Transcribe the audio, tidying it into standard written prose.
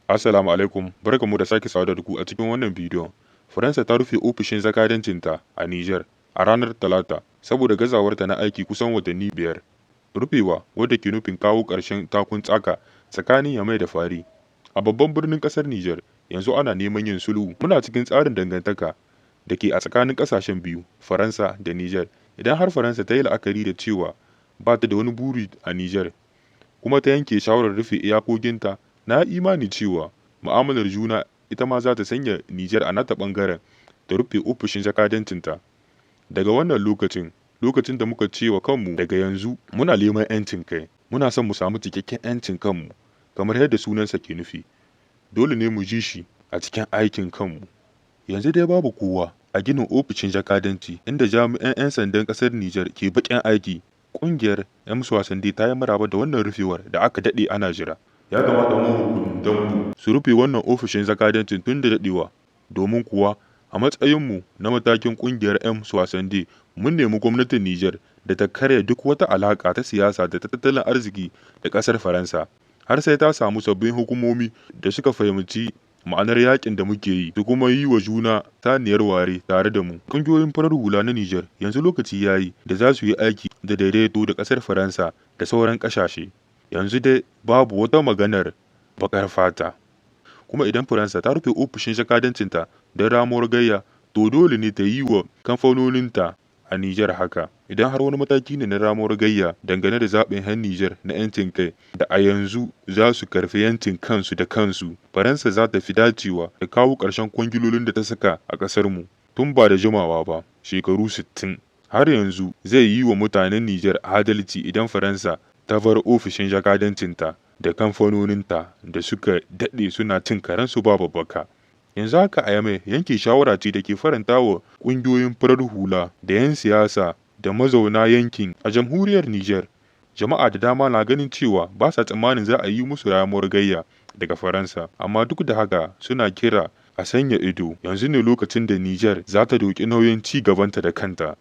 Assalamu alaikum, barkanmu da sake saduwa da ku a cikin wannan bidiyon. Faransa ta rufe ofishin jakadancinta a Nijar a ranar Talata saboda gazawarta na aiki kusan watanni 5. Rufewa wadda ke nufin kawo ƙarshen takun tsaka tsakanin Yamai da Fari. A babban birnin ƙasar Nijar yanzu ana neman yin sulhu. Muna cikin tsarin dangantaka da ke a tsakanin ƙasashen biyu, Faransa da Nijar. Idan har Faransa ta yi la'akari da cewa ba ta da wani buri a Nijar, kuma ta yanke shawarar rufe iyakokinta, na yi imani cewa mu'amalar juna ita ma za ta sanya Nijar a nata ɓangaren da rufe ofishin jakadancinta. Daga wannan lokacin da muka ce wa kanmu daga yanzu muna neman 'yancin kai, muna son mu samu cikakken 'yancin kanmu kamar yadda sunansa ke nufi. Dole ne mu ji shi a cikin aikin kanmu. Yanzu dai babu kowa a ginin ofishin jakadanci inda jami'an 'yan sandan ƙasar Nijar ke baƙin aiki. Ƙungiyar 'yan wasan dai ta yi maraba da wannan rufewar da aka daɗe ana jira. Ya kamata mu su rufe wannan ofishin jakadancin tun da daɗewa, domin kuwa a matsayinmu na matakin ƙungiyar 'yan wasan dai mun nemi gwamnatin Nijar da ta karya duk wata alaƙa ta siyasa da ta tattalin arziki da ƙasar Faransa, har sai ta samu sabbin hukumomi da suka fahimci ma'anar yakin da muke yi da kuma yi wa juna saniyar ware tare da mu. Ƙungiyoyin farar hula na Nijar yanzu lokaci ya yi da za su yi aiki da daidaito da ƙasar Faransa da sauran ƙasashe. Yanzu dai babu wata maganar baƙar fata. Kuma idan Faransa ta rufe ofishin jakadancinta don ramuwar gayya, to dole ne ta yi wa kamfanoninta a Nijar haka. Idan har wani mataki ne na ramuwar gayya dangane da zaɓin 'yan Nijar na 'yancin kai da a yanzu za su karfi 'yancin kansu da kansu, Faransa za ta fi dacewa da kawo ƙarshen kwangilolin da ta saka a ƙasarmu tun ba da jimawa ba, shekaru 60. Har yanzu zai yi wa mutanen Nijar adalci idan Faransa ta bar ofishin jakadancinta da kamfanoninta da suka daɗe suna cin karensu ba babbaka. Yanzu haka a Yamai yanke shawara ce da ke faranta wa ƙungiyoyin farar hula da 'yan siyasa da mazauna yankin. A jamhuriyar Nijar, jama'a da dama na ganin cewa ba sa tsammanin za a yi musu ramuwar gayya daga Faransa, amma duk da haka suna kira a sanya ido. Yanzu ne lokacin da Nijar za ta doki nauyin ci gabanta da kanta.